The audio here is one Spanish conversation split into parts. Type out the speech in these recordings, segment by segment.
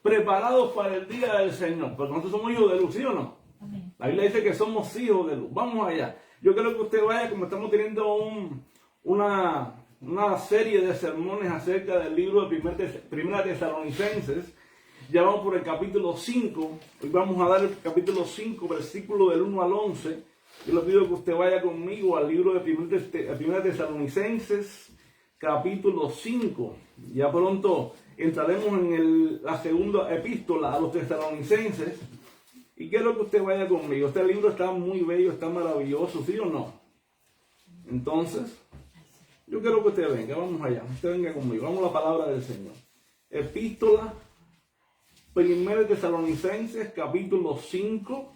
preparados para el día del Señor. Pero nosotros somos hijos de luz, ¿sí o no? Amén. La Biblia dice que somos hijos de luz. Vamos allá. Yo creo que usted vaya, como estamos teniendo una serie de sermones acerca del libro de Primera Tesalonicenses. Ya vamos por el capítulo 5. Hoy vamos a dar el capítulo 5, versículo del 1 al 11. Yo le pido que usted vaya conmigo al libro de Primera Tesalonicenses, capítulo 5. Ya pronto entraremos en la segunda epístola a los tesalonicenses. Y quiero que usted vaya conmigo. Este libro está muy bello, está maravilloso, ¿sí o no? Entonces, yo quiero que usted venga, vamos allá. Usted venga conmigo, vamos a la palabra del Señor. Epístola, Primera Tesalonicenses, capítulo 5.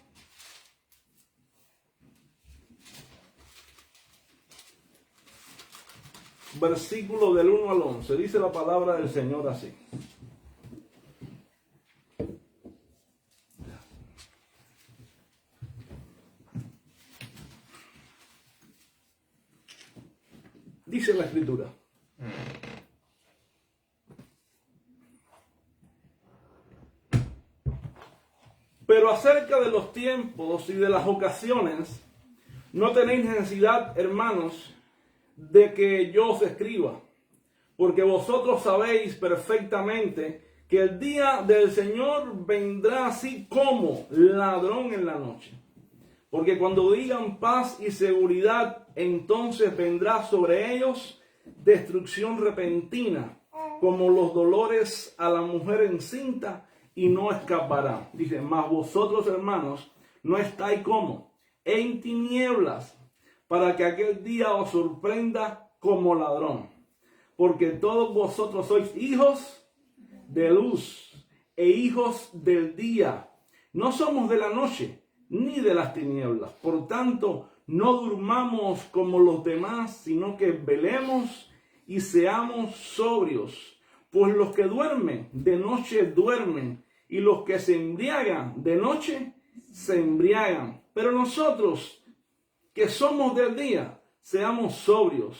Versículo del 1 al 11. Dice la palabra del Señor así. Dice la Escritura. Pero acerca de los tiempos y de las ocasiones, no tenéis necesidad, hermanos, de que yo os escriba, porque vosotros sabéis perfectamente que el día del Señor vendrá así como ladrón en la noche. Porque cuando digan paz y seguridad, entonces vendrá sobre ellos destrucción repentina, como los dolores a la mujer encinta, y no escapará. Dice, mas vosotros, hermanos, no estáis como en tinieblas, para que aquel día os sorprenda como ladrón. Porque todos vosotros sois hijos de luz e hijos del día. No somos de la noche ni de las tinieblas. Por tanto, no durmamos como los demás, sino que velemos y seamos sobrios. Pues los que duermen de noche duermen, y los que se embriagan de noche se embriagan. Pero nosotros, que somos del día, seamos sobrios,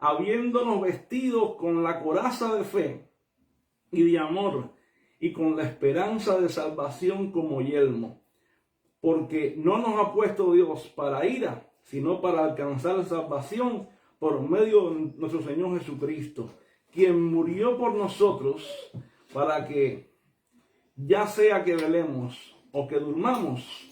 habiéndonos vestidos con la coraza de fe y de amor, y con la esperanza de salvación como yelmo. Porque no nos ha puesto Dios para ira, sino para alcanzar salvación por medio de nuestro Señor Jesucristo, quien murió por nosotros, para que, ya sea que velemos o que durmamos,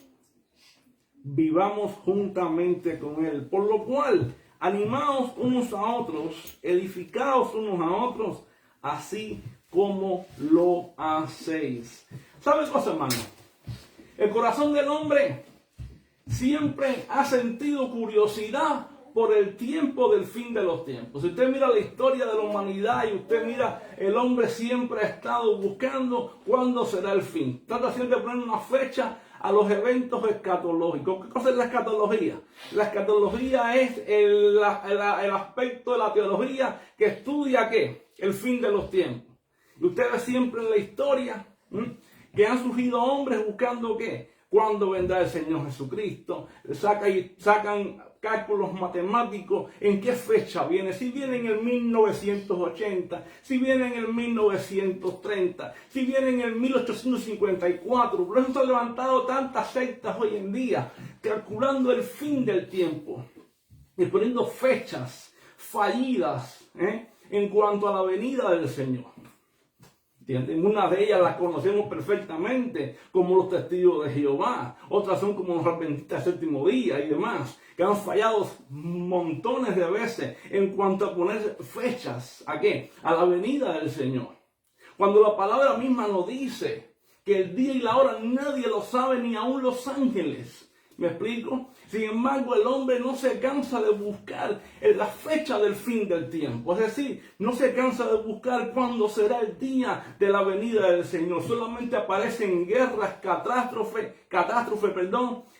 vivamos juntamente con Él. Por lo cual, animaos unos a otros, edificaos unos a otros, así como lo hacéis. ¿Sabes cosa, hermano? El corazón del hombre siempre ha sentido curiosidad por el tiempo del fin de los tiempos. Si usted mira la historia de la humanidad y usted mira, el hombre siempre ha estado buscando cuándo será el fin. Trata siempre de poner una fecha a los eventos escatológicos. ¿Qué cosa es la escatología? La escatología es el aspecto de la teología que estudia ¿qué? El fin de los tiempos. Y usted ve siempre en la historia que han surgido hombres buscando ¿qué? ¿Cuándo vendrá el Señor Jesucristo? Sacan cálculos matemáticos en qué fecha viene. Si viene en el 1980, si viene en el 1930, si viene en el 1854. Por eso se han levantado tantas sectas hoy en día, calculando el fin del tiempo y poniendo fechas fallidas en cuanto a la venida del Señor. Una de ellas las conocemos perfectamente, como los testigos de Jehová. Otras son como los adventistas del séptimo día y demás, que han fallado montones de veces en cuanto a poner fechas. ¿A qué? A la venida del Señor. Cuando la palabra misma nos dice que el día y la hora nadie lo sabe, ni aun los ángeles. ¿Me explico? Sin embargo, el hombre no se cansa de buscar la fecha del fin del tiempo. Es decir, no se cansa de buscar cuándo será el día de la venida del Señor. Solamente aparecen guerras,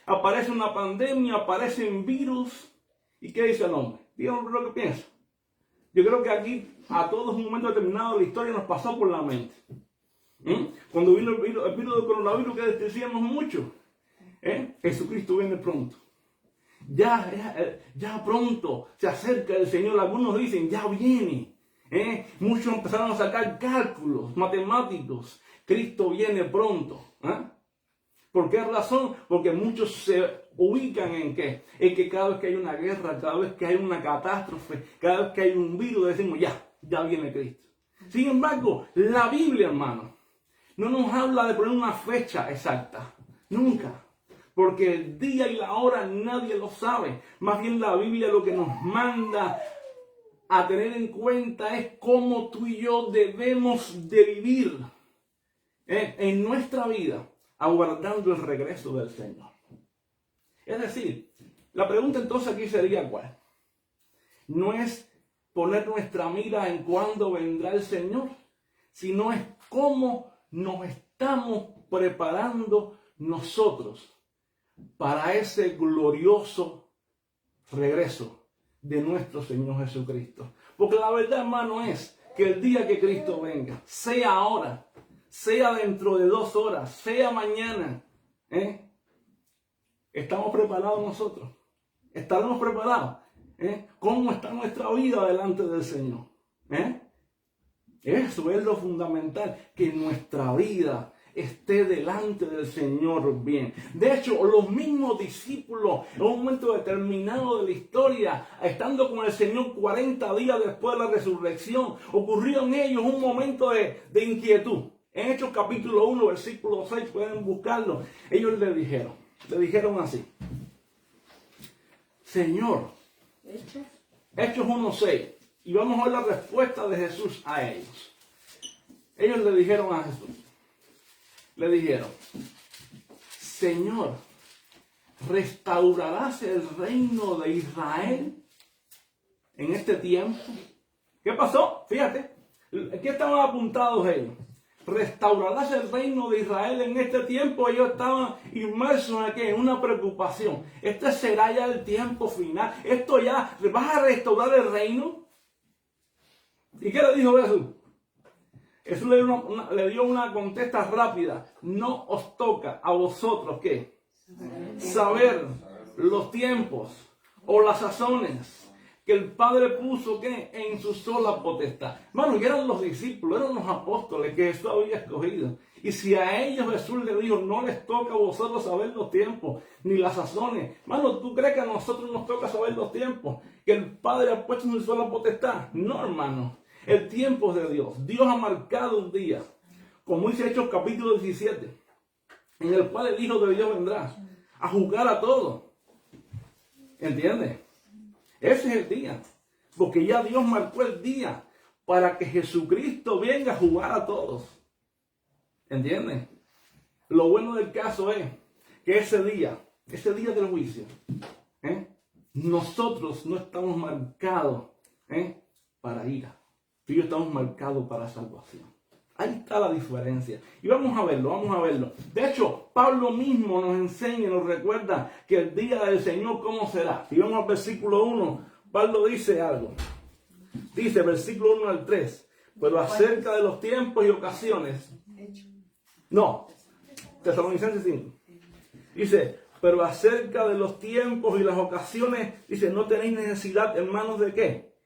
aparece una pandemia, aparecen virus. ¿Y qué dice el hombre? Díganme lo que piensa. Yo creo que aquí, a todos un momento determinado de la historia nos pasó por la mente. Cuando vino el virus del coronavirus, que decíamos mucho. Jesucristo viene pronto. Ya pronto se acerca el Señor. Algunos dicen, ya viene. Muchos empezaron a sacar cálculos matemáticos. Cristo viene pronto. ¿Por qué razón? Porque muchos se ubican en qué. En que cada vez que hay una guerra, cada vez que hay una catástrofe, cada vez que hay un virus, decimos ya viene Cristo. Sin embargo, la Biblia, hermano, no nos habla de poner una fecha exacta. Nunca. Porque el día y la hora nadie lo sabe. Más bien la Biblia lo que nos manda a tener en cuenta es cómo tú y yo debemos de vivir en nuestra vida, aguardando el regreso del Señor. Es decir, la pregunta entonces aquí sería ¿cuál? No es poner nuestra mira en cuándo vendrá el Señor, sino es cómo nos estamos preparando nosotros para ese glorioso regreso de nuestro Señor Jesucristo. Porque la verdad, hermano, es que el día que Cristo venga, sea ahora, sea dentro de 2 horas, sea mañana, ¿estamos preparados nosotros? ¿Estaremos preparados? ¿Cómo está nuestra vida delante del Señor? Eso es lo fundamental, que nuestra vida esté delante del Señor bien. De hecho, los mismos discípulos, en un momento determinado de la historia, estando con el Señor 40 días después de la resurrección, ocurrió en ellos un momento de inquietud. En Hechos capítulo 1, versículo 6, pueden buscarlo. Ellos le dijeron así: Señor, Hechos 1:6, y vamos a ver la respuesta de Jesús a ellos. Ellos le dijeron a Jesús, Señor, ¿restaurarás el reino de Israel en este tiempo? ¿Qué pasó? Fíjate, aquí estaban apuntados ellos. ¿Restaurarás el reino de Israel en este tiempo? Ellos estaban inmersos en una preocupación. Este será ya el tiempo final. Esto ya, ¿vas a restaurar el reino? ¿Y qué le dijo Jesús? Jesús le dio una contesta rápida. No os toca a vosotros, ¿qué? Saber los tiempos o las sazones que el Padre puso, ¿qué? En su sola potestad. Hermano, que eran los discípulos, eran los apóstoles que Jesús había escogido. Y si a ellos Jesús le dijo, no les toca a vosotros saber los tiempos, ni las sazones. Hermano, ¿tú crees que a nosotros nos toca saber los tiempos que el Padre ha puesto en su sola potestad? No, hermano. El tiempo es de Dios. Dios ha marcado un día, como dice Hechos capítulo 17, en el cual el Hijo de Dios vendrá a juzgar a todos. ¿Entiendes? Ese es el día. Porque ya Dios marcó el día para que Jesucristo venga a juzgar a todos. ¿Entiendes? Lo bueno del caso es que ese día del juicio, nosotros no estamos marcados para ira. Tú y yo estamos marcados para salvación. Ahí está la diferencia. Y vamos a verlo. De hecho, Pablo mismo nos enseña y nos recuerda que el día del Señor, ¿cómo será? Si vamos al versículo 1, Pablo dice algo. Dice, versículo 1 al 3, pero acerca de los tiempos y ocasiones. No, Tesalonicenses 5. Dice, pero acerca de los tiempos y las ocasiones, dice, no tenéis necesidad, hermanos, ¿de qué?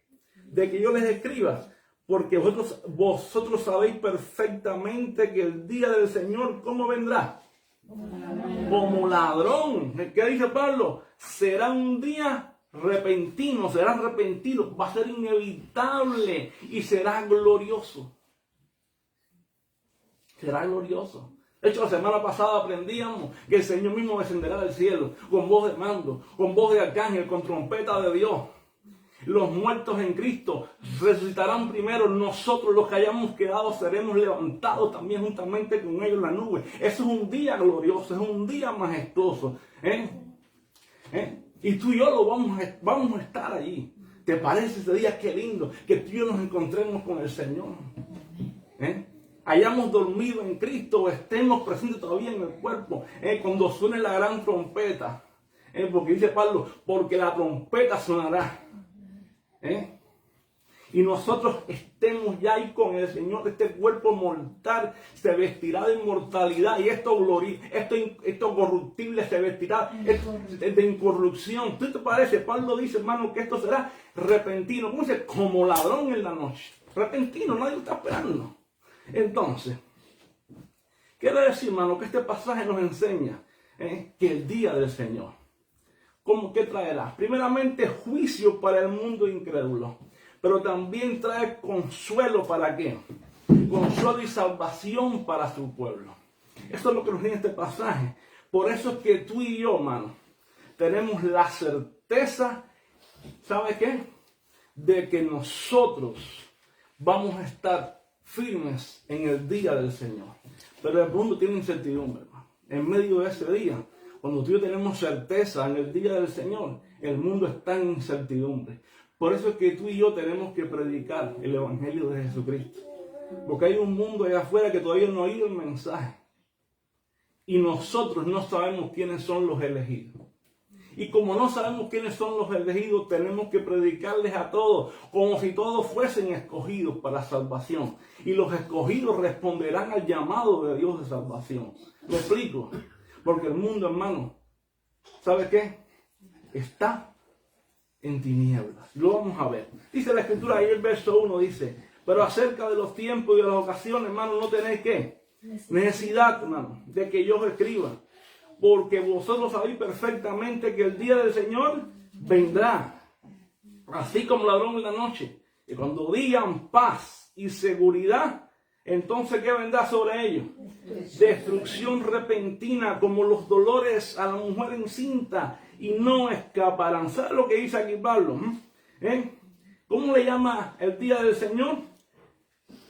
De que yo les escriba. Porque vosotros sabéis perfectamente que el día del Señor, ¿cómo vendrá? Como ladrón. ¿Qué dice Pablo? Será un día repentino, va a ser inevitable y será glorioso. Será glorioso. De hecho, la semana pasada aprendíamos que el Señor mismo descenderá del cielo con voz de mando, con voz de arcángel, con trompeta de Dios. Los muertos en Cristo resucitarán primero. Nosotros, los que hayamos quedado, seremos levantados también juntamente con ellos en la nube. Eso es un día glorioso, es un día majestuoso. Y tú y yo vamos a estar allí. ¿Te parece ese día? Qué lindo que tú y yo nos encontremos con el Señor. Hayamos dormido en Cristo o estemos presentes todavía en el cuerpo. Cuando suene la gran trompeta. Porque dice Pablo, porque la trompeta sonará. Y nosotros estemos ya ahí con el Señor. Este cuerpo mortal se vestirá de inmortalidad, y esto corruptible se vestirá de incorrupción. ¿Qué te parece? Pablo dice, hermano, que esto será repentino. ¿Cómo dice? Como ladrón en la noche. repentino, nadie lo está esperando. Entonces, quiere decir, hermano, que este pasaje nos enseña que el día del Señor, ¿cómo que traerá? Primeramente, juicio para el mundo incrédulo, pero también trae consuelo para ¿qué? Consuelo y salvación para su pueblo. Eso es lo que nos dice este pasaje. Por eso es que tú y yo, hermano, tenemos la certeza, ¿sabe qué? De que nosotros vamos a estar firmes en el día del Señor. Pero el mundo tiene incertidumbre, hermano. En medio de ese día, cuando tú y yo tenemos certeza en el día del Señor, el mundo está en incertidumbre. Por eso es que tú y yo tenemos que predicar el Evangelio de Jesucristo. Porque hay un mundo allá afuera que todavía no ha oído el mensaje. Y nosotros no sabemos quiénes son los elegidos. Y como no sabemos quiénes son los elegidos, tenemos que predicarles a todos, como si todos fuesen escogidos para salvación. Y los escogidos responderán al llamado de Dios de salvación. ¿Me explico? Porque el mundo, hermano, ¿sabe qué? Está en tinieblas. Lo vamos a ver. Dice la Escritura, ahí el verso 1 dice, pero acerca de los tiempos y de las ocasiones, hermano, no tenéis ¿qué? Necesidad, hermano, de que yo os escriba. Porque vosotros sabéis perfectamente que el día del Señor vendrá, así como ladrón en la noche. Y cuando digan paz y seguridad, entonces ¿qué vendrá sobre ellos? Destrucción repentina, como los dolores a la mujer encinta, y no escaparán. ¿Sabe lo que dice aquí Pablo? ¿Cómo le llama el día del Señor?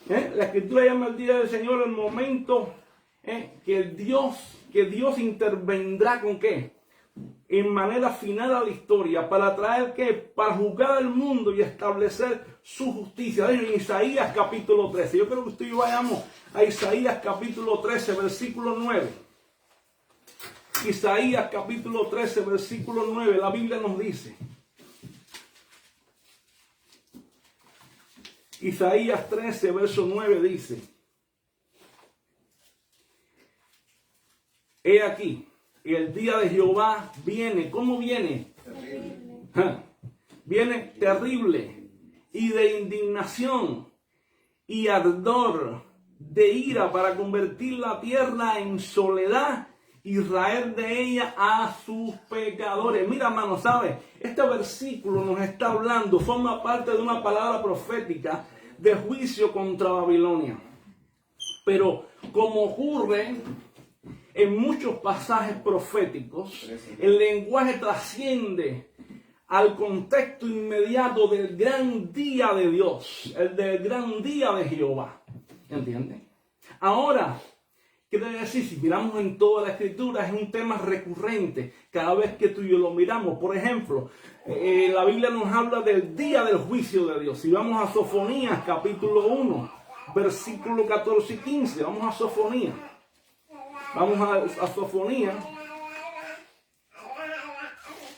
La Escritura llama el día del Señor el momento que Dios intervendrá con qué, en manera final a la historia, para traer qué, para juzgar al mundo y establecer su justicia. En Isaías capítulo 13, yo creo que usted y yo vayamos a Isaías capítulo 13, versículo 9. Isaías capítulo 13, versículo 9, la Biblia nos dice, Isaías 13, verso 9 dice, he aquí, el día de Jehová viene. ¿Cómo viene? Terrible. Viene terrible y de indignación y ardor de ira para convertir la tierra en soledad y raer de ella a sus pecadores. Mira, hermano, ¿sabe? Este versículo nos está hablando, forma parte de una palabra profética de juicio contra Babilonia. Pero como ocurre en muchos pasajes proféticos, el lenguaje trasciende al contexto inmediato del gran día de Dios, el del gran día de Jehová. ¿Entienden? Ahora, quiere decir, si miramos en toda la Escritura, es un tema recurrente cada vez que tú y yo lo miramos. Por ejemplo, la Biblia nos habla del día del juicio de Dios. Si vamos a Sofonías, capítulo 1, versículo 14 y 15, vamos a Sofonías. Vamos a Sofonías,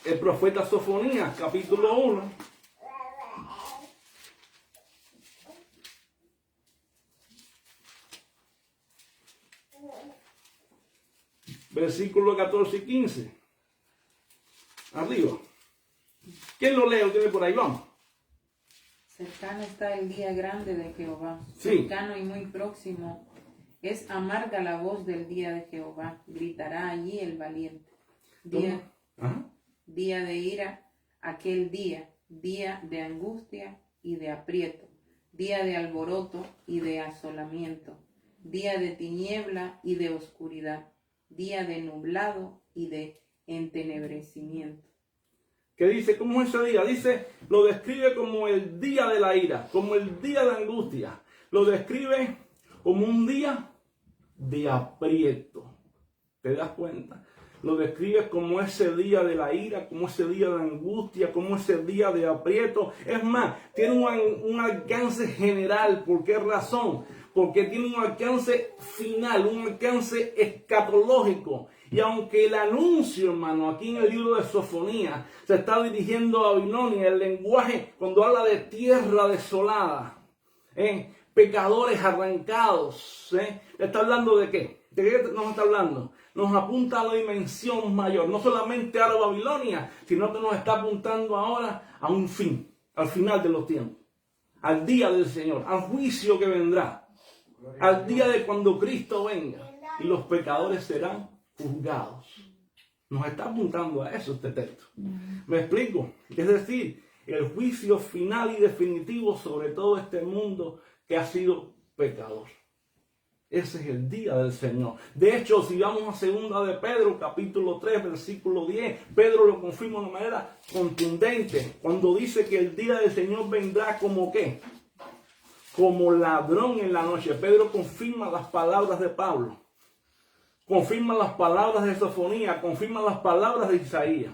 el profeta Sofonías, capítulo 1. Versículo 14 y 15. Arriba. ¿Quién lo lee o tiene por ahí? Vamos. Cercano está el día grande de Jehová. Sí. Cercano y muy próximo. Es amarga la voz del día de Jehová. Gritará allí el valiente. Día de ira, aquel día. Día de angustia y de aprieto. Día de alboroto y de asolamiento. Día de tiniebla y de oscuridad. Día de nublado y de entenebrecimiento. ¿Qué dice? ¿Cómo es ese día? Dice, lo describe como el día de la ira, como el día de angustia. Lo describe como un día de aprieto. ¿Te das cuenta? Lo describe como ese día de la ira, como ese día de angustia, como ese día de aprieto. Es más, tiene un alcance general. ¿Por qué razón? Porque tiene un alcance final, un alcance escatológico. Y aunque el anuncio, hermano, aquí en el libro de Sofonías, se está dirigiendo a Babilonia, el lenguaje, cuando habla de tierra desolada, pecadores arrancados, ¿está hablando de qué? ¿De qué nos está hablando? Nos apunta a la dimensión mayor, no solamente a la Babilonia, sino que nos está apuntando ahora a un fin, al final de los tiempos. al día del Señor, al juicio que vendrá, al día de cuando Cristo venga y los pecadores serán juzgados. Nos está apuntando a eso este texto. ¿Me explico? Es decir, el juicio final y definitivo sobre todo este mundo que ha sido pecador. Ese es el día del Señor. De hecho, si vamos a segunda de Pedro, capítulo 3, versículo 10, Pedro lo confirma de una manera contundente cuando dice que el día del Señor vendrá como ¿qué? Como ladrón en la noche. Pedro confirma las palabras de Pablo, confirma las palabras de Sofonía, confirma las palabras de Isaías.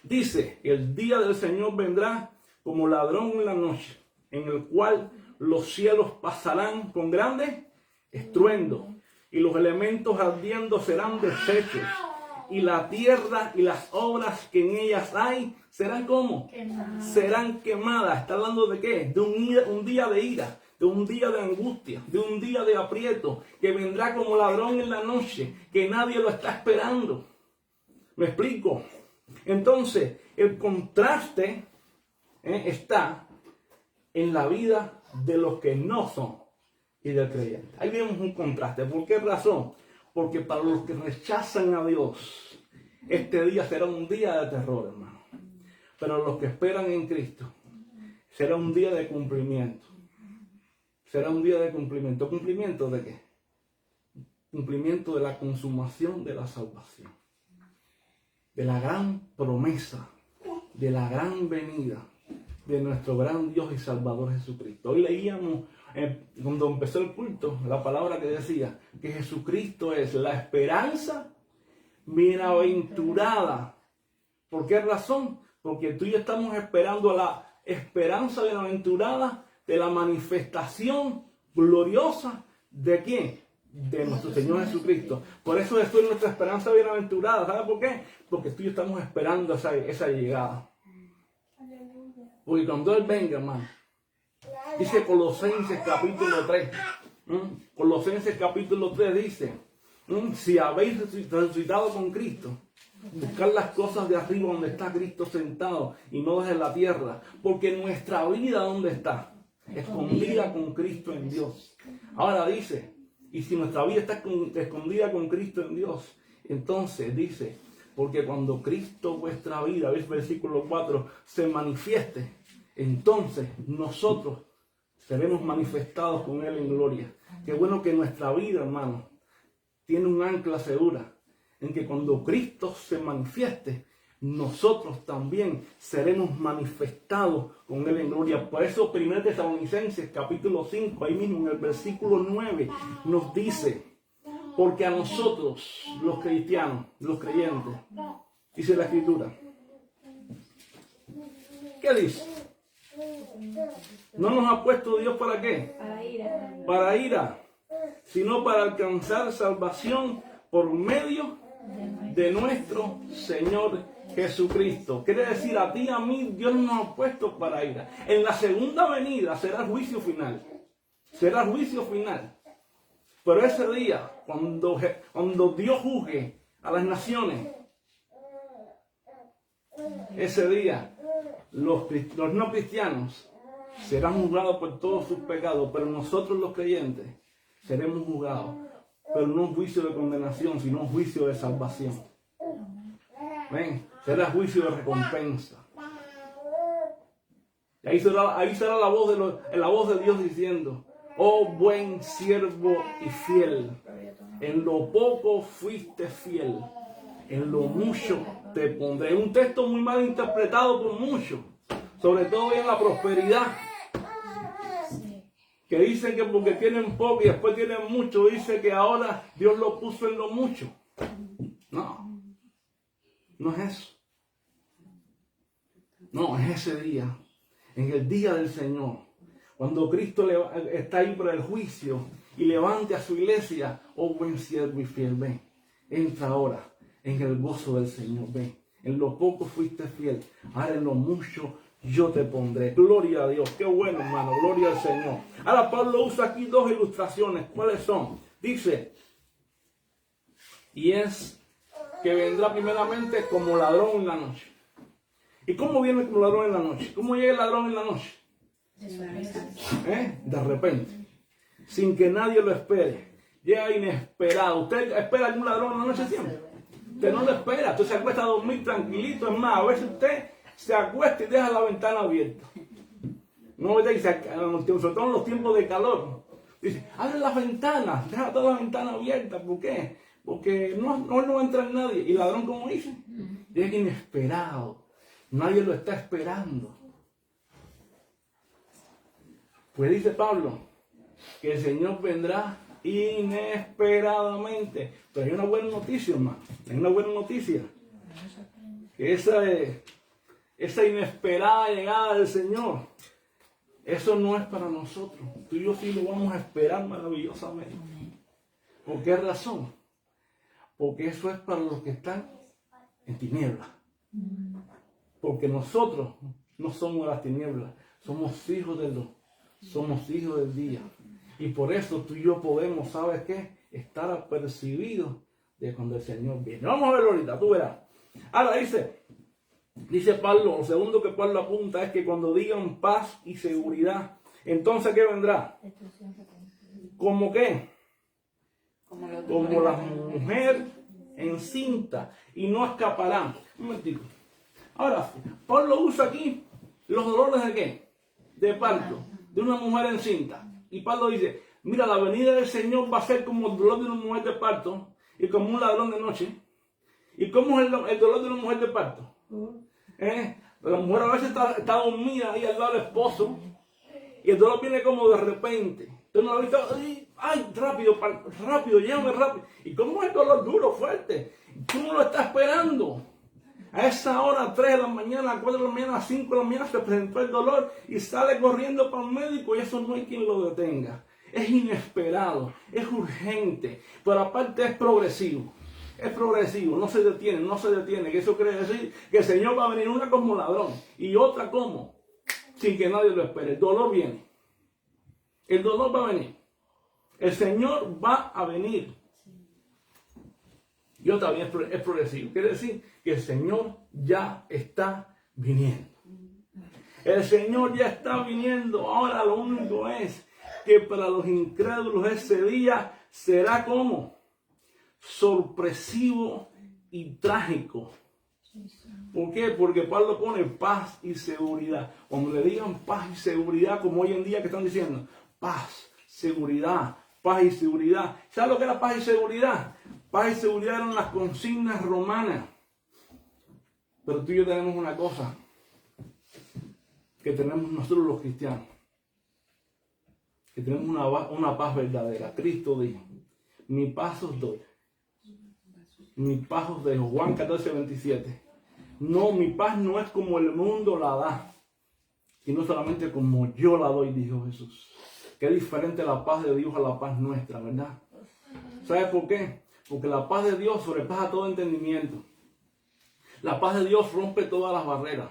Dice, el día del Señor vendrá como ladrón en la noche, en el cual los cielos pasarán con grande estruendo, y los elementos ardiendo serán deshechos, y la tierra y las obras que en ellas hay serán ¿cómo? Serán quemadas. ¿Está hablando de qué? De un día de ira, de un día de angustia, de un día de aprieto, que vendrá como ladrón en la noche, que nadie lo está esperando. ¿Me explico? Entonces, el contraste está en la vida de los que no son y del creyente. Ahí vemos un contraste. ¿Por qué razón? Porque para los que rechazan a Dios, este día será un día de terror, hermano. Pero los que esperan en Cristo, será un día de cumplimiento. Será un día de cumplimiento. ¿Cumplimiento de qué? Cumplimiento de la consumación de la salvación. De la gran promesa, de la gran venida de nuestro gran Dios y Salvador Jesucristo. Hoy leíamos, cuando empezó el culto, la palabra que decía que Jesucristo es la esperanza bienaventurada. ¿Por qué razón? Porque tú y yo estamos esperando la esperanza bienaventurada de la manifestación gloriosa ¿de quién? De nuestro Señor Jesucristo. Por eso esto es nuestra esperanza bienaventurada. ¿Sabe por qué? Porque tú y yo estamos esperando esa llegada. Porque cuando Él venga, hermano, dice Colosenses capítulo 3. Colosenses capítulo 3 dice, si habéis resucitado con Cristo, buscar las cosas de arriba donde está Cristo sentado y no desde la tierra. Porque nuestra vida, ¿dónde está? Escondida con Cristo en Dios. Ahora dice, y si nuestra vida está escondida con Cristo en Dios, entonces dice, porque cuando Cristo vuestra vida, ¿ves? Versículo 4, se manifieste, entonces nosotros seremos manifestados con Él en gloria. Qué bueno que nuestra vida, hermano, tiene un ancla segura en que cuando Cristo se manifieste, nosotros también seremos manifestados con Él en gloria. Por eso 1 Tesalonicenses capítulo 5, ahí mismo en el versículo 9, nos dice, porque a nosotros, los cristianos, los creyentes, dice la Escritura, ¿qué dice? No nos ha puesto Dios ¿para qué? Para ira, sino para alcanzar salvación por medio de nuestro Señor Jesucristo. Quiere decir, a ti y a mí Dios nos ha puesto para ira. En la segunda venida será el juicio final. Será el juicio final. Pero ese día, cuando Dios juzgue a las naciones, ese día los no cristianos serán juzgados por todos sus pecados, pero nosotros los creyentes seremos juzgados, pero no un juicio de condenación, sino un juicio de salvación. ¿Ven? Será juicio de recompensa. Y ahí será la voz de Dios diciendo, oh buen siervo y fiel, en lo poco fuiste fiel, en lo mucho te pondré. Es un texto muy mal interpretado por muchos, sobre todo en la prosperidad, que dicen que porque tienen poco y después tienen mucho, dice que ahora Dios lo puso en lo mucho. No, no es eso. No, es ese día, en el día del Señor, cuando Cristo está ahí para el juicio y levante a su iglesia, oh buen siervo y fiel, ven, entra ahora en el gozo del Señor, ven, en lo poco fuiste fiel, ahora en lo mucho yo te pondré. Gloria a Dios, qué bueno, hermano, gloria al Señor. Ahora Pablo usa aquí dos ilustraciones, ¿cuáles son? Dice, y es que vendrá primeramente como ladrón en la noche. ¿Y cómo viene como ladrón en la noche? ¿Cómo llega el ladrón en la noche? De repente, sin que nadie lo espere. Llega inesperado. ¿Usted espera algún ladrón en la noche siempre? Usted no lo espera. Usted se acuesta a dormir tranquilito. Es más, a veces usted se acuesta y deja la ventana abierta. No, ¿verdad? Sobre todo en los tiempos de calor. Dice, abre las ventanas, deja toda la ventana abierta. ¿Por qué? Porque no va a entrar nadie. Y el ladrón, como dice, llega inesperado. Nadie lo está esperando. Pues dice Pablo que el Señor vendrá inesperadamente. Pero hay una buena noticia, hermano. Hay una buena noticia. Que esa inesperada llegada del Señor, eso no es para nosotros. Tú y yo sí lo vamos a esperar maravillosamente. ¿Por qué razón? Porque eso es para los que están en tinieblas. Porque nosotros no somos las tinieblas, somos hijos de luz, somos hijos del día. Y por eso tú y yo podemos, ¿sabes qué? Estar apercibidos de cuando el Señor viene. Vamos a verlo ahorita, tú verás. Ahora dice Pablo, lo segundo que Pablo apunta es que cuando digan paz y seguridad, entonces ¿qué vendrá? ¿Cómo qué? Como la mujer encinta y no escaparán. Un momentito. Ahora, Pablo usa aquí los dolores de qué? De parto, de una mujer encinta. Y Pablo dice, mira, la venida del Señor va a ser como el dolor de una mujer de parto y como un ladrón de noche. ¿Y cómo es el dolor de una mujer de parto? La mujer a veces está dormida ahí al lado del esposo y el dolor viene como de repente. Entonces no lo ha visto, ay, rápido, llévame rápido. ¿Y cómo es el dolor duro, fuerte? ¿Cómo lo está esperando? A esa hora, 3 de la mañana, a 4 de la mañana, a 5 de la mañana, se presentó el dolor y sale corriendo para el médico y eso no hay quien lo detenga. Es inesperado, es urgente, pero aparte es progresivo. Es progresivo, no se detiene. Que eso quiere decir que el Señor va a venir una como ladrón y otra como, sin que nadie lo espere. El dolor viene. El dolor va a venir. El Señor va a venir. Y otra vez es progresivo. Quiere decir que el Señor ya está viniendo. El Señor ya está viniendo. Ahora lo único es que para los incrédulos ese día será como sorpresivo y trágico. ¿Por qué? Porque Pablo pone paz y seguridad. Cuando le digan paz y seguridad, como hoy en día que están diciendo, paz, seguridad, paz y seguridad. ¿Sabes lo que era paz y seguridad? Paz y seguridad eran las consignas romanas. Pero tú y yo tenemos una cosa que tenemos nosotros los cristianos, que tenemos una paz verdadera. Cristo dijo, mi paz os doy. Mi paz os dejo. Juan 14:27. No, mi paz no es como el mundo la da, sino solamente como yo la doy, dijo Jesús. Qué diferente la paz de Dios a la paz nuestra, ¿verdad? ¿Sabes por qué? Porque la paz de Dios sobrepasa todo entendimiento. La paz de Dios rompe todas las barreras.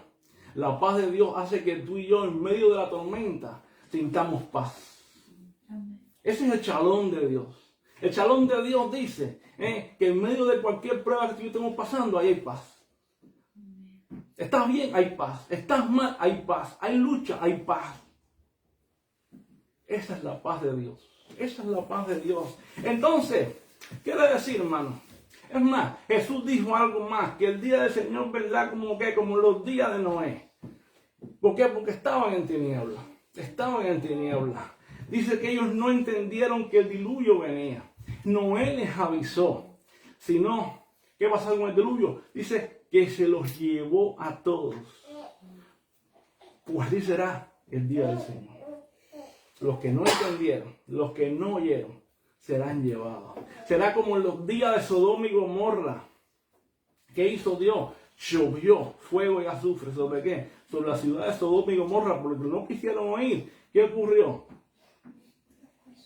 La paz de Dios hace que tú y yo en medio de la tormenta sintamos paz. Ese es el shalom de Dios. El shalom de Dios dice que en medio de cualquier prueba que estemos pasando, ahí hay paz. Estás bien, hay paz. Estás mal, hay paz. Hay lucha, hay paz. Esa es la paz de Dios. Esa es la paz de Dios. Entonces, quiere decir, hermano, es más, Jesús dijo algo más, que el día del Señor vendrá como los días de Noé. ¿Por qué? Porque estaban en tinieblas. Estaban en tinieblas. Dice que ellos no entendieron que el diluvio venía. Noé les avisó. Sino, ¿qué pasó con el diluvio? Dice que se los llevó a todos. Pues así será el día del Señor. Los que no entendieron, los que no oyeron, serán llevados. Será como en los días de Sodoma y Gomorra. ¿Qué hizo Dios? Llovió fuego y azufre. ¿Sobre qué? Sobre la ciudad de Sodoma y Gomorra, porque no quisieron oír. ¿Qué ocurrió?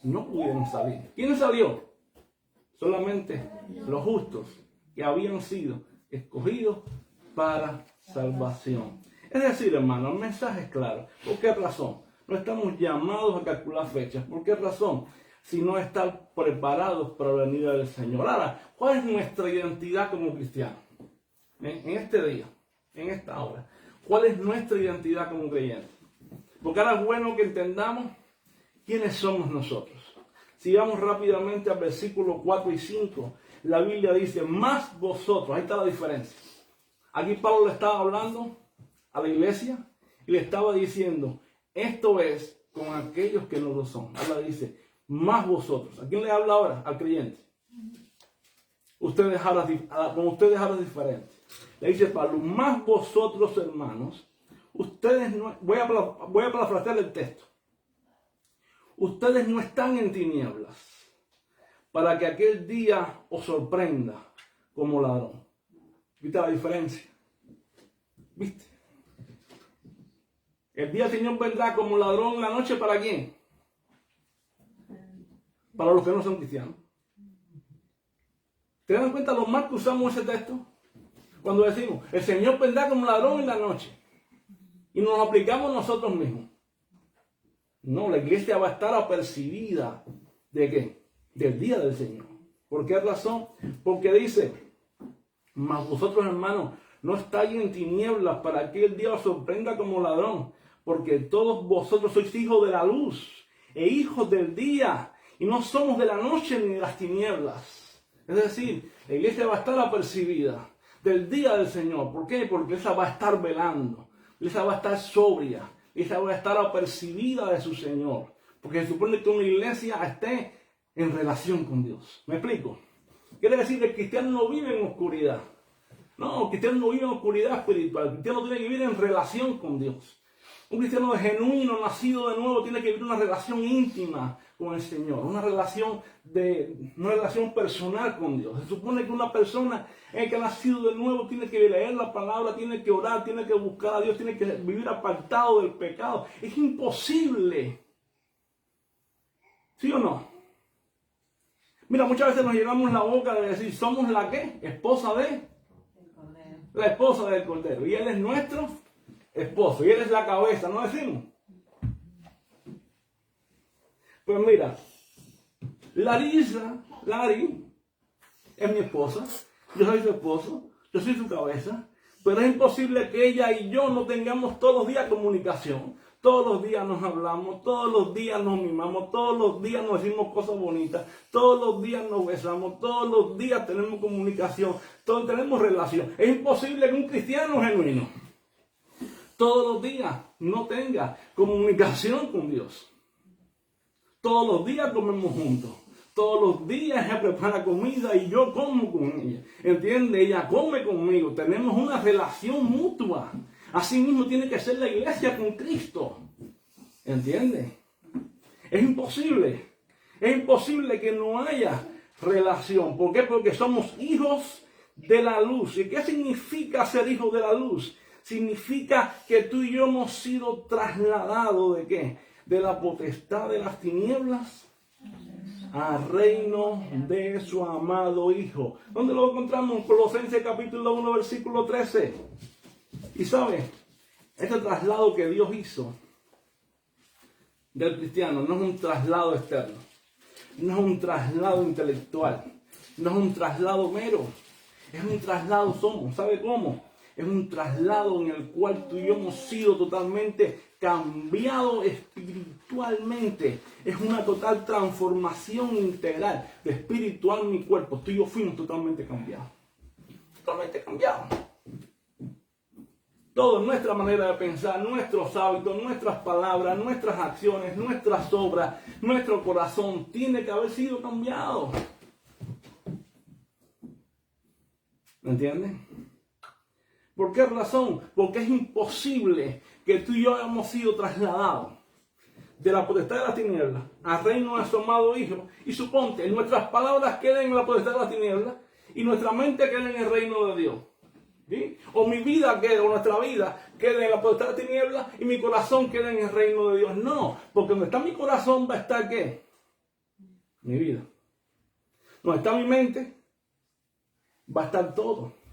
No pudieron salir. ¿Quién salió? Solamente los justos que habían sido escogidos para salvación. Es decir, hermano, el mensaje es claro. ¿Por qué razón? No estamos llamados a calcular fechas. ¿Por qué razón? Sino estar preparados para la venida del Señor. Ahora, ¿cuál es nuestra identidad como cristianos? En este día, en esta hora. ¿Cuál es nuestra identidad como creyentes? Porque ahora es bueno que entendamos quiénes somos nosotros. Si vamos rápidamente al versículo 4 y 5, la Biblia dice, más vosotros, ahí está la diferencia. Aquí Pablo le estaba hablando a la iglesia y le estaba diciendo, esto es con aquellos que no lo son. Ahora dice, más vosotros. ¿A quién le habla ahora? Al creyente. Con ustedes ahora es diferente. Le dice Pablo, más vosotros hermanos, ustedes no, voy a parafrasear el texto. Ustedes no están en tinieblas para que aquel día os sorprenda como ladrón. ¿Viste la diferencia? ¿Viste? El día del Señor vendrá como ladrón en la noche, ¿para quién? Para los que no son cristianos. ¿Te dan cuenta lo mal que usamos ese texto? Cuando decimos, el Señor vendrá como ladrón en la noche. Y nos lo aplicamos nosotros mismos. No, la iglesia va a estar apercibida ¿de qué? Del día del Señor. ¿Por qué razón? Porque dice, mas vosotros hermanos, no estáis en tinieblas para que el día os sorprenda como ladrón, porque todos vosotros sois hijos de la luz e hijos del día, y no somos de la noche ni de las tinieblas. Es decir, la iglesia va a estar apercibida del día del Señor. ¿Por qué? Porque esa va a estar velando, esa va a estar sobria, esa va a estar apercibida de su Señor. Porque se supone que una iglesia esté en relación con Dios. ¿Me explico? Quiere decir que el cristiano no vive en oscuridad. No, el cristiano no vive en oscuridad espiritual. El cristiano tiene que vivir en relación con Dios. Un cristiano genuino, nacido de nuevo, tiene que vivir una relación íntima con el Señor. Una relación personal con Dios. Se supone que una persona que ha nacido de nuevo tiene que leer la palabra, tiene que orar, tiene que buscar a Dios, tiene que vivir apartado del pecado. Es imposible. ¿Sí o no? Mira, muchas veces nos llenamos la boca de decir, somos la ¿qué? Esposa de... La esposa del Cordero. Y Él es nuestro esposo. Y Él es la cabeza, ¿no decimos? Pues mira, Lari es mi esposa. Yo soy su esposo. Yo soy su cabeza. Pero es imposible que ella y yo no tengamos todos los días comunicación. Todos los días nos hablamos, todos los días nos mimamos, todos los días nos decimos cosas bonitas, todos los días nos besamos, todos los días tenemos comunicación, todos tenemos relación. Es imposible que un cristiano genuino todos los días no tenga comunicación con Dios. Todos los días comemos juntos. Todos los días ella prepara comida y yo como con ella. ¿Entiende? Ella come conmigo. Tenemos una relación mutua. Así mismo tiene que ser la iglesia con Cristo. ¿Entiende? Es imposible. Es imposible que no haya relación. ¿Por qué? Porque somos hijos de la luz. ¿Y qué significa ser hijos de la luz? Significa que tú y yo hemos sido trasladados ¿de qué? De la potestad de las tinieblas al reino de su amado Hijo. ¿Dónde lo encontramos? En Colosenses capítulo 1, versículo 13. Y sabe, este traslado que Dios hizo del cristiano no es un traslado externo, no es un traslado intelectual, no es un traslado mero, es un traslado ¿sabe cómo? Es un traslado en el cual tú y yo hemos sido totalmente cambiados espiritualmente. Es una total transformación integral de espiritual mi cuerpo. Tú y yo fuimos totalmente cambiados. Totalmente cambiados. Todo, nuestra manera de pensar, nuestros hábitos, nuestras palabras, nuestras acciones, nuestras obras, nuestro corazón tiene que haber sido cambiado. ¿Me entiendes? ¿Por qué razón? Porque es imposible que tú y yo hayamos sido trasladados de la potestad de las tinieblas al reino de su amado Hijo. Y suponte, nuestras palabras queden en la potestad de las tinieblas y nuestra mente quede en el reino de Dios. ¿Sí? O mi vida quede, o nuestra vida quede en la potestad de las tinieblas y mi corazón quede en el reino de Dios. No, porque donde está mi corazón va a estar ¿qué? Mi vida. Donde está mi mente va a estar todo.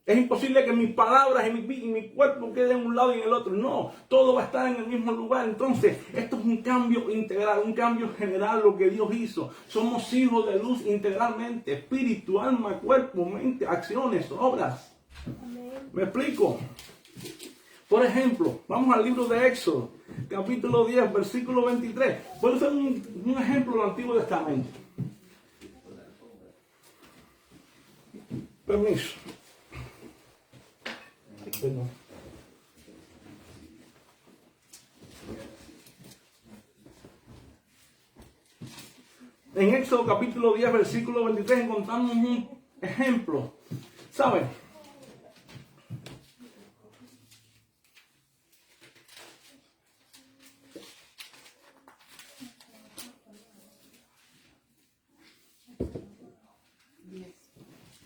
Es imposible que mis palabras y mi cuerpo queden en un lado y en el otro. No, todo va a estar en el mismo lugar. Entonces, esto es un cambio integral, un cambio general, lo que Dios hizo. Somos hijos de luz integralmente, espíritu, alma, cuerpo, mente, acciones, obras. ¿Me explico? Por ejemplo, vamos al libro de Éxodo, capítulo 10, versículo 23. Voy a usar un ejemplo del Antiguo Testamento. Permiso. Perdón. En Éxodo capítulo 10, versículo 23 encontramos un ejemplo. ¿Saben?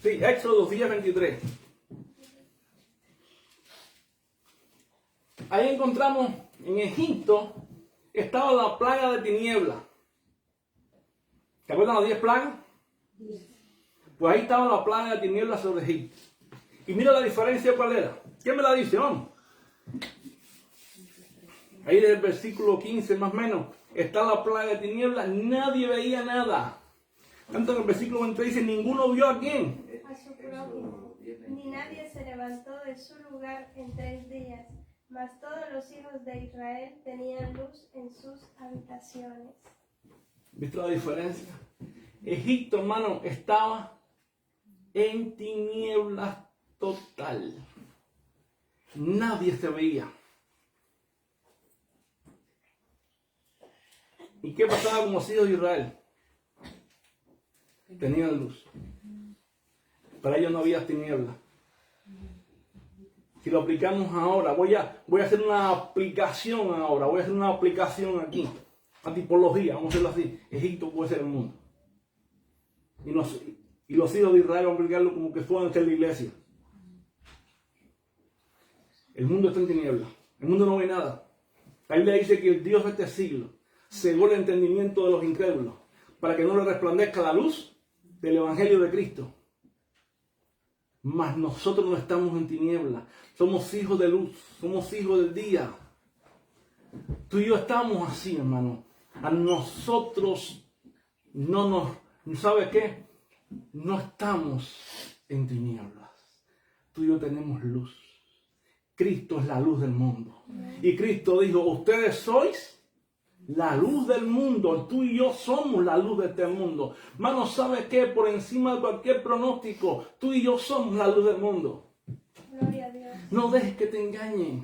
Sí, Éxodo 10, 23. Ahí encontramos en Egipto estaba la plaga de tiniebla. ¿Te acuerdan las 10 plagas? Pues ahí estaba la plaga de tiniebla sobre Egipto. Y mira la diferencia cuál era. ¿Quién me la dice? Vamos. Ahí desde el versículo 15 más o menos está la plaga de tiniebla. Nadie veía nada. Tanto en el versículo 20 dice, ninguno vio a quién. A su prójimo. Ni nadie se levantó de su lugar en 3 días. Mas todos los hijos de Israel tenían luz en sus habitaciones. ¿Viste la diferencia? Egipto, hermano, estaba en tinieblas total. Nadie se veía. ¿Y qué pasaba con los hijos de Israel? Tenían luz. Para ellos no había tinieblas. Si lo aplicamos ahora, voy a hacer una aplicación ahora, voy a hacer una aplicación aquí, a tipología, vamos a hacerlo así. Egipto puede ser el mundo. Y los hijos de Israel van a aplicarlo como que fueran ser la iglesia. El mundo está en tinieblas, el mundo no ve nada. La Biblia dice que el Dios de este siglo cegó el entendimiento de los incrédulos para que no le resplandezca la luz del Evangelio de Cristo. Mas nosotros no estamos en tinieblas, somos hijos de luz, somos hijos del día. Tú y yo estamos así, hermano. A nosotros no nos, ¿sabe qué? No estamos en tinieblas. Tú y yo tenemos luz. Cristo es la luz del mundo. Y Cristo dijo, ustedes sois la luz del mundo. Tú y yo somos la luz de este mundo. Hermano, ¿sabe qué? Por encima de cualquier pronóstico, tú y yo somos la luz del mundo. Gloria a Dios. No dejes que te engañen.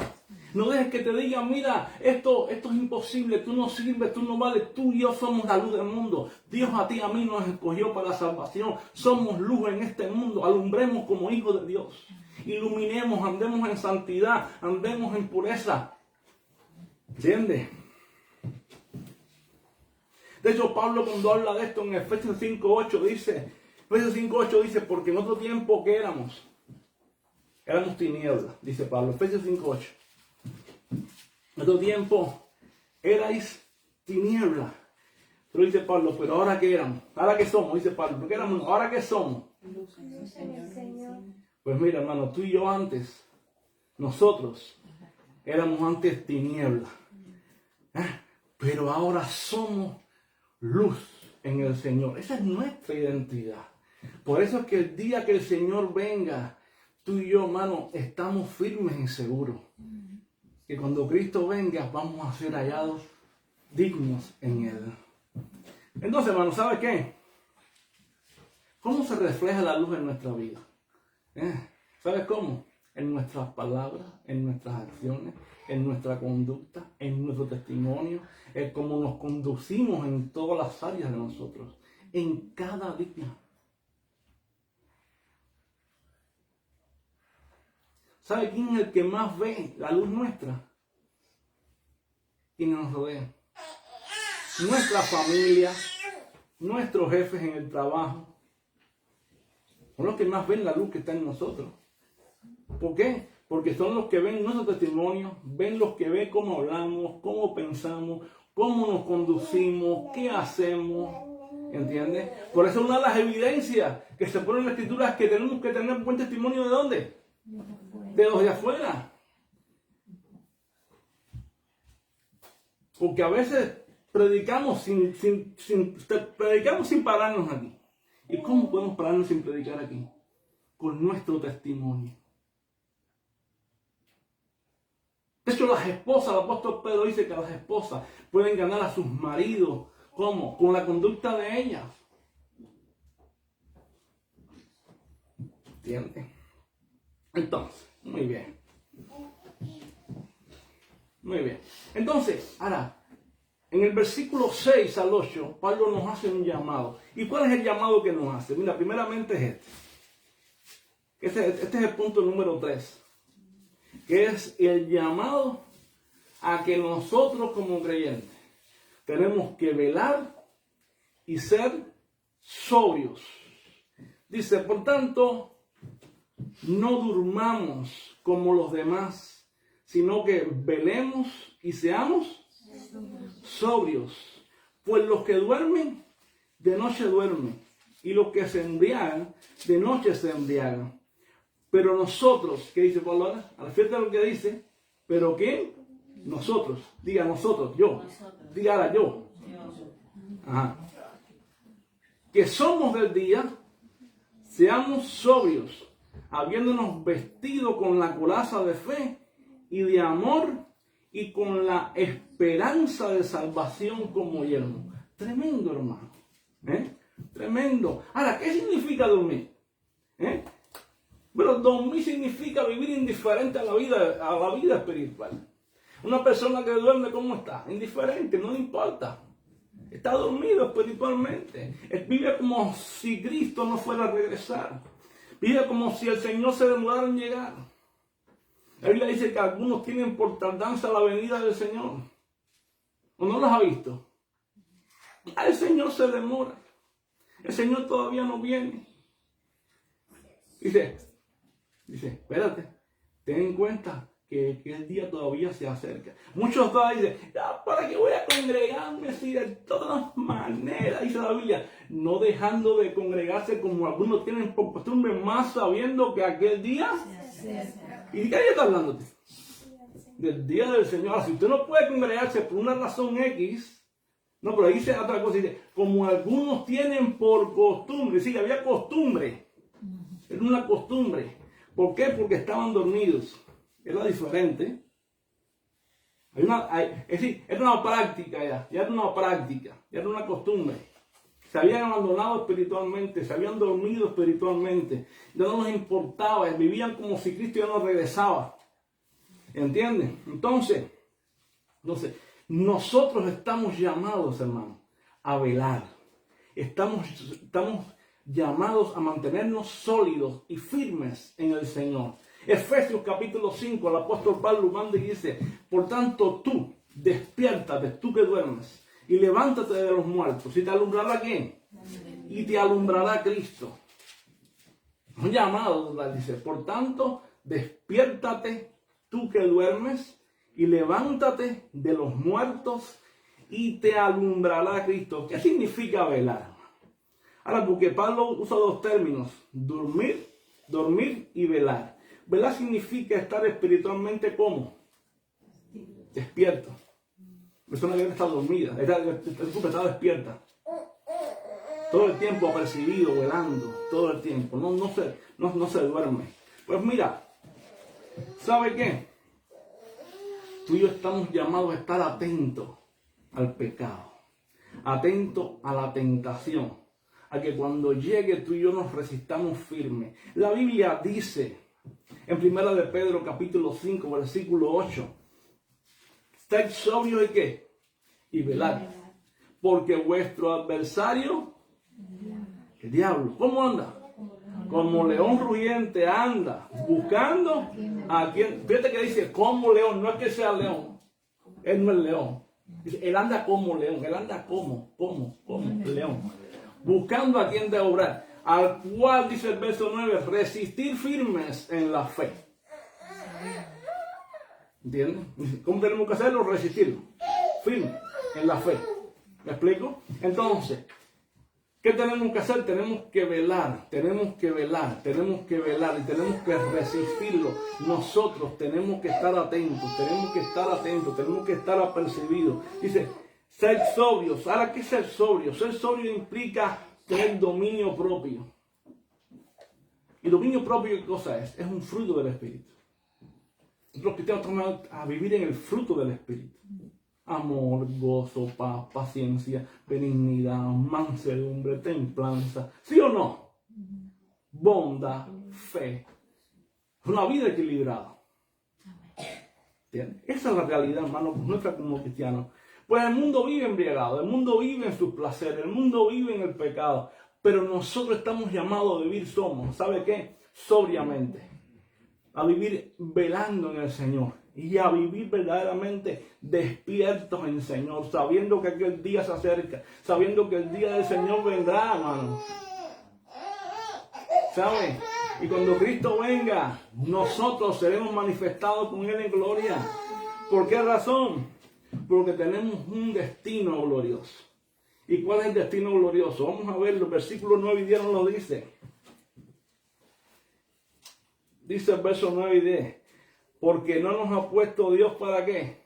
No dejes que te digan, mira, esto es imposible, tú no sirves, tú no vales. Tú y yo somos la luz del mundo. Dios a ti y a mí nos escogió para la salvación. Somos luz en este mundo. Alumbremos como hijos de Dios. Iluminemos, andemos en santidad, andemos en pureza. ¿Entiendes? De hecho, Pablo cuando habla de esto en Efesios 5.8 dice, porque en otro tiempo que éramos tinieblas, dice Pablo, Efesios 5.8. En otro tiempo erais tinieblas. Pero dice Pablo, pero ahora que éramos, ahora que somos, dice Pablo, ¿qué éramos? Ahora que somos. Luz en el Señor. Pues mira, hermano, tú y yo antes, nosotros éramos antes tinieblas. Pero ahora somos luz en el Señor. Esa es nuestra identidad. Por eso es que el día que el Señor venga, tú y yo, hermano, estamos firmes y seguros. Que cuando Cristo venga, vamos a ser hallados dignos en Él. Entonces, hermano, ¿sabe qué? ¿Cómo se refleja la luz en nuestra vida? ¿Sabes cómo? En nuestras palabras, en nuestras acciones, en nuestra conducta, en nuestro testimonio, en cómo nos conducimos en todas las áreas de nosotros, en cada día. ¿Sabe quién es el que más ve la luz nuestra? Quienes nos rodean. Nuestra familia, nuestros jefes en el trabajo, son los que más ven la luz que está en nosotros. ¿Por qué? Porque son los que ven nuestro testimonio, ven los que ven cómo hablamos, cómo pensamos, cómo nos conducimos, qué hacemos. ¿Entiendes? Por eso una de las evidencias que se pone en la Escritura es que tenemos que tener buen testimonio ¿de dónde? De los de afuera. Porque a veces predicamos predicamos sin pararnos aquí. ¿Y cómo podemos pararnos sin predicar aquí? Con nuestro testimonio. De hecho, las esposas, el apóstol Pedro dice que las esposas pueden ganar a sus maridos. ¿Cómo? Con la conducta de ellas. ¿Entiendes? Entonces, muy bien. Muy bien. Entonces, ahora, en el versículo 6 al 8, Pablo nos hace un llamado. ¿Y cuál es el llamado que nos hace? Mira, primeramente es este. Este es el punto número 3. Que es el llamado a que nosotros como creyentes tenemos que velar y ser sobrios. Dice, por tanto, no durmamos como los demás, sino que velemos y seamos sobrios. Pues los que duermen, de noche duermen, y los que se embriagan, de noche se embriagan. Pero nosotros, ¿qué dice Pablo ahora? A la fiesta lo que dice, ¿pero quién? Nosotros. Diga nosotros, yo. Diga ahora yo. Ajá. Que somos del día, seamos sobrios, habiéndonos vestido con la coraza de fe y de amor y con la esperanza de salvación como yelmo. Tremendo, hermano. Tremendo. Ahora, ¿qué significa dormir? Bueno, dormir significa vivir indiferente a la vida espiritual. Una persona que duerme, ¿cómo está? Indiferente, no le importa. Está dormido espiritualmente. Vive como si Cristo no fuera a regresar. Vive como si el Señor se demorara en llegar. La Biblia dice que algunos tienen por tardanza la venida del Señor. ¿O no los ha visto? El Señor se demora. El Señor todavía no viene. Dice, espérate, ten en cuenta que el día todavía se acerca. Muchos todavía dicen, ¿para qué voy a congregarme si de todas maneras, dice la Biblia, no dejando de congregarse como algunos tienen por costumbre, más sabiendo que aquel día ¿y de qué está hablando? Del día del Señor. Ahora, si usted no puede congregarse por una razón X, no, pero ahí dice otra cosa, dice, como algunos tienen por costumbre, sí, había costumbre, era una costumbre. ¿Por qué? Porque estaban dormidos. Era diferente. Es decir, era una práctica ya era una práctica, ya era una costumbre. Se habían abandonado espiritualmente, se habían dormido espiritualmente, ya no les importaba, vivían como si Cristo ya no regresaba. ¿Entienden? Entonces, nosotros estamos llamados, hermanos, a velar. Estamos llamados a mantenernos sólidos y firmes en el Señor. Efesios capítulo 5, el apóstol Pablo manda y dice, por tanto tú, despiértate, tú que duermes, y levántate de los muertos. ¿Y te alumbrará quién? Y te alumbrará Cristo. Un llamado, ¿verdad? Dice, por tanto, despiértate, tú que duermes, y levántate de los muertos, y te alumbrará Cristo. ¿Qué significa velar? Ahora, porque Pablo usa dos términos, dormir y velar. Velar significa estar espiritualmente como despierto. La persona que está dormida, está despierta. Todo el tiempo apercibido, velando, todo el tiempo. No se duerme. Pues mira, ¿sabe qué? Tú y yo estamos llamados a estar atentos al pecado, atentos a la tentación, a que cuando llegue tú y yo nos resistamos firme. La Biblia dice en 1 de Pedro capítulo 5 versículo 8, estad sobrios y ¿qué? Y velad, porque vuestro adversario, el diablo, ¿cómo anda? Como león rugiente anda, buscando a quien. Fíjate que dice como león, no es que sea león, él no es león. Dice, él anda como león, él anda como león, buscando a quien devorar, al cual, dice el verso 9, resistir firmes en la fe. ¿Entiendes? ¿Cómo tenemos que hacerlo? Resistirlo, firme en la fe. ¿Me explico? Entonces, ¿qué tenemos que hacer? Tenemos que velar y tenemos que resistirlo. Nosotros tenemos que estar atentos, tenemos que estar apercibidos. Dice, ser sobrios. Ahora, ¿qué es ser sobrio? Ser sobrio implica tener dominio propio. ¿Y dominio propio qué cosa es? Es un fruto del Espíritu. Los cristianos estamos a vivir en el fruto del Espíritu. Amor, gozo, paz, paciencia, benignidad, mansedumbre, templanza. ¿Sí o no? Bondad, fe. Una vida equilibrada. ¿Entiendes? Esa es la realidad, hermano, nuestra como cristianos. Pues el mundo vive embriagado, el mundo vive en sus placeres, el mundo vive en el pecado. Pero nosotros estamos llamados a vivir ¿sabe qué? Sobriamente. A vivir velando en el Señor. Y a vivir verdaderamente despiertos en el Señor, sabiendo que aquel día se acerca, sabiendo que el día del Señor vendrá, hermano. ¿Sabe? Y cuando Cristo venga, nosotros seremos manifestados con Él en gloria. ¿Por qué razón? Porque tenemos un destino glorioso. ¿Y cuál es el destino glorioso? Vamos a ver, los versículos 9 y 10 nos lo dice. Dice el verso 9 y 10. Porque no nos ha puesto Dios ¿para qué?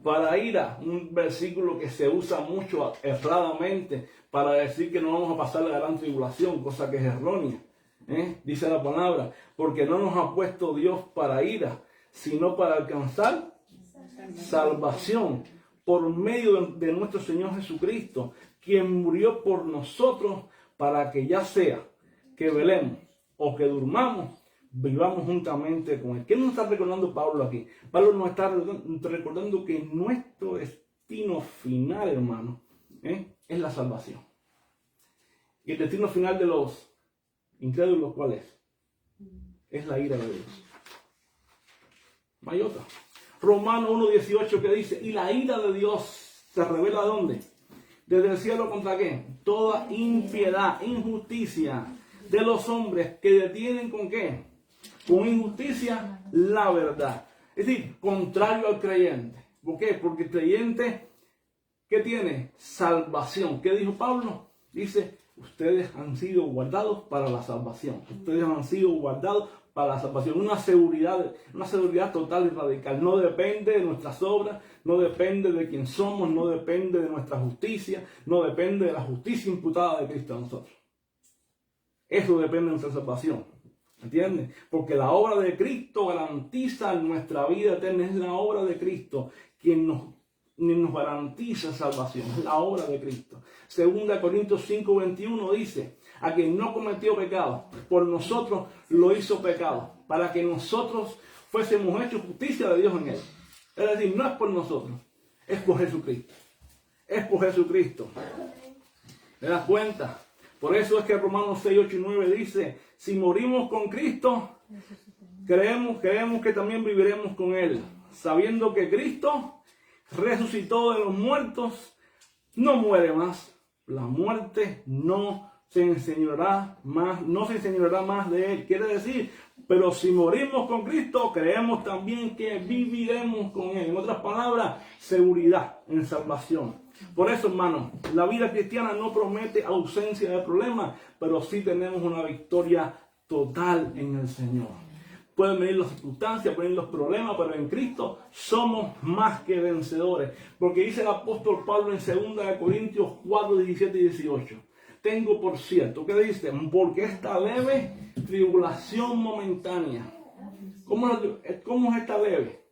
Para ira. Un versículo que se usa mucho erradamente para decir que no vamos a pasar la gran tribulación, cosa que es errónea. Dice la palabra, porque no nos ha puesto Dios para ira, sino para alcanzar salvación por medio de nuestro Señor Jesucristo, quien murió por nosotros para que ya sea que velemos o que durmamos, vivamos juntamente con Él. ¿Qué nos está recordando Pablo aquí? Pablo nos está recordando que nuestro destino final, hermano, es la salvación. Y el destino final de los incrédulos, ¿cuál es? Es la ira de Dios. No hay otra. Romanos 1:18 que dice, y la ira de Dios se revela ¿dónde? Desde el cielo ¿contra qué? Toda impiedad, injusticia de los hombres que detienen ¿con qué? Con injusticia la verdad. Es decir, contrario al creyente. ¿Por qué? Porque el creyente, ¿qué tiene? Salvación. ¿Qué dijo Pablo? Dice, ustedes han sido guardados para la salvación. Ustedes han sido guardados para la salvación. Una seguridad total y radical. No depende de nuestras obras, no depende de quién somos, no depende de nuestra justicia, no depende de la justicia imputada de Cristo a nosotros. Eso depende de nuestra salvación. ¿Entiendes? Porque la obra de Cristo garantiza nuestra vida eterna. Es la obra de Cristo quien nos garantiza salvación. Es la obra de Cristo. 2 Corintios 5:21 dice, a quien no cometió pecado, por nosotros lo hizo pecado, para que nosotros fuésemos hechos justicia de Dios en él. Es decir, no es por nosotros, es por Jesucristo. Es por Jesucristo. ¿Te das cuenta? Por eso es que Romanos 6, 8 y 9 dice, si morimos con Cristo, creemos que también viviremos con Él, sabiendo que Cristo resucitó de los muertos, no muere más. La muerte no se enseñoreará más de Él. Quiere decir, pero si morimos con Cristo, creemos también que viviremos con Él. En otras palabras, seguridad en salvación. Por eso, hermano, la vida cristiana no promete ausencia de problemas, pero sí tenemos una victoria total en el Señor. Pueden venir las circunstancias, pueden venir los problemas, pero en Cristo somos más que vencedores. Porque dice el apóstol Pablo en 2 Corintios 4, 17 y 18. Tengo por cierto, ¿qué dice? Porque esta leve tribulación momentánea. ¿Cómo es esta leve?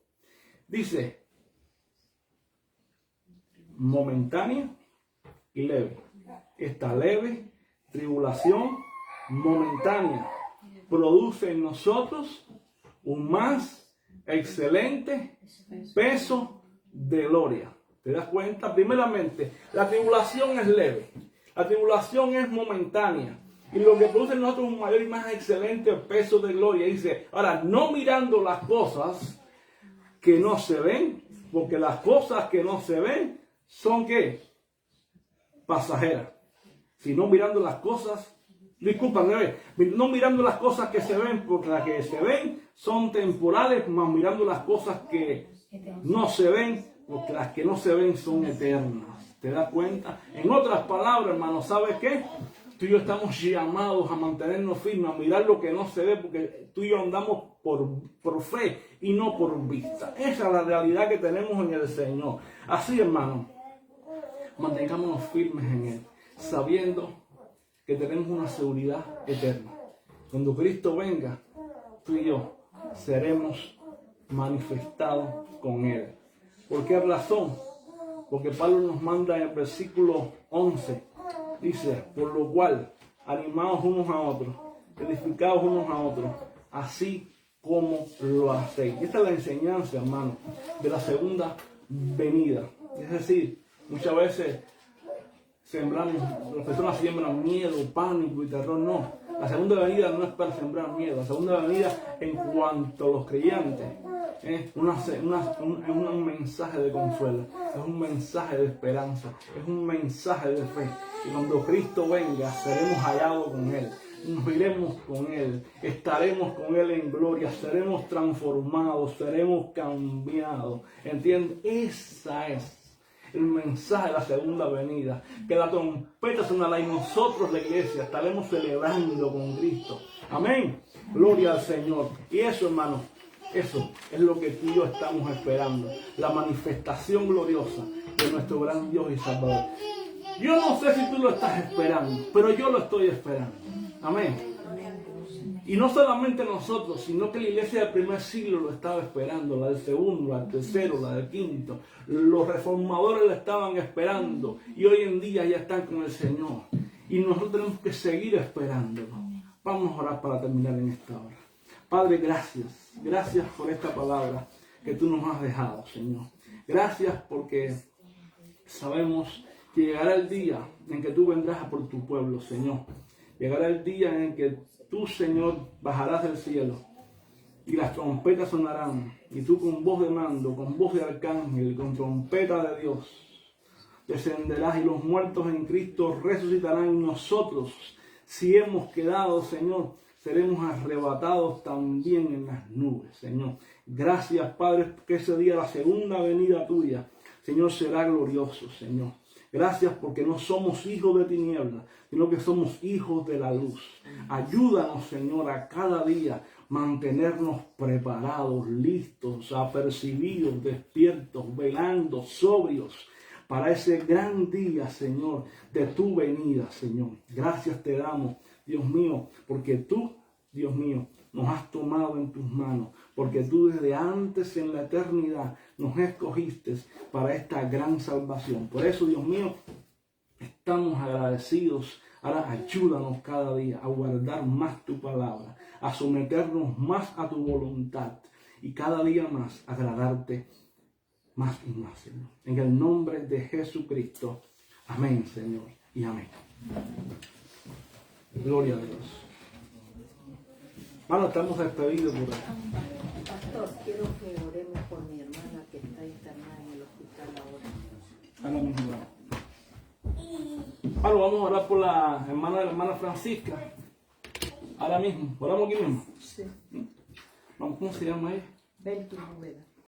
Dice, momentánea y leve. Esta leve tribulación momentánea produce en nosotros un más excelente peso de gloria. ¿Te das cuenta? Primeramente, la tribulación es leve. La tribulación es momentánea. Y lo que produce en nosotros un mayor y más excelente peso de gloria. Dice, ahora, no mirando las cosas que no se ven, porque las cosas que no se ven son ¿qué? Pasajeras. Sino mirando las cosas, no mirando las cosas que se ven, porque las que se ven son temporales, mas mirando las cosas que no se ven, porque las que no se ven son eternas. ¿Te das cuenta? En otras palabras, hermano, ¿sabes qué? Tú y yo estamos llamados a mantenernos firmes, a mirar lo que no se ve, porque tú y yo andamos por fe y no por vista. Esa es la realidad que tenemos en el Señor. Así, hermano, mantengámonos firmes en Él, sabiendo que tenemos una seguridad eterna. Cuando Cristo venga, tú y yo seremos manifestado con Él. ¿Por qué razón? Porque Pablo nos manda en el versículo 11, dice, por lo cual, animaos unos a otros, edificaos unos a otros, así como lo hacéis. Esta es la enseñanza, hermano, de la segunda venida. Es decir, muchas veces las personas siembran miedo, pánico y terror. No, la segunda venida no es para sembrar miedo. La segunda venida, en cuanto a los creyentes, es un mensaje de consuelo, es un mensaje de esperanza, es un mensaje de fe. Y cuando Cristo venga, seremos hallados con Él, nos iremos con Él, estaremos con Él en gloria, seremos transformados, seremos cambiados. ¿Entiendes? Esa es el mensaje de la segunda venida, que la trompeta sonará y nosotros, la iglesia, estaremos celebrando con Cristo. Amén. Gloria al Señor. Y eso, hermano, eso es lo que tú y yo estamos esperando, la manifestación gloriosa de nuestro gran Dios y Salvador. Yo no sé si tú lo estás esperando, pero yo lo estoy esperando. Amén. Y no solamente nosotros, sino que la iglesia del primer siglo lo estaba esperando, la del segundo, la del tercero, la del quinto. Los reformadores la estaban esperando y hoy en día ya están con el Señor. Y nosotros tenemos que seguir esperándolo. Vamos a orar para terminar en esta hora. Padre, gracias. Gracias por esta palabra que tú nos has dejado, Señor. Gracias porque sabemos que llegará el día en que tú vendrás a por tu pueblo, Señor. Llegará el día en que tú, Señor, bajarás del cielo y las trompetas sonarán y tú con voz de mando, con voz de arcángel, con trompeta de Dios, descenderás y los muertos en Cristo resucitarán y nosotros, si hemos quedado, Señor, seremos arrebatados también en las nubes, Señor. Gracias, Padre, que ese día, la segunda venida tuya, Señor, será glorioso, Señor. Gracias porque no somos hijos de tinieblas, sino que somos hijos de la luz. Ayúdanos, Señor, a cada día mantenernos preparados, listos, apercibidos, despiertos, velando, sobrios, para ese gran día, Señor, de tu venida, Señor. Gracias te damos, Dios mío, porque tú, Dios mío, nos has tomado en tus manos, porque tú desde antes en la eternidad nos escogiste para esta gran salvación. Por eso, Dios mío, estamos agradecidos. Ahora ayúdanos cada día a guardar más tu palabra, a someternos más a tu voluntad y cada día más agradarte más y más, Señor. En el nombre de Jesucristo. Amén, Señor, y amén. Gloria a Dios. Bueno, estamos despedidos por acá. Pastor, quiero que oremos por mi hermana que está internada en el hospital ahora. Ahora mismo. Bueno, vamos a orar por la hermana Francisca. Ahora mismo. Oramos aquí mismo. Sí. Vamos, ¿cómo se llama ella? Ven tu Rubén.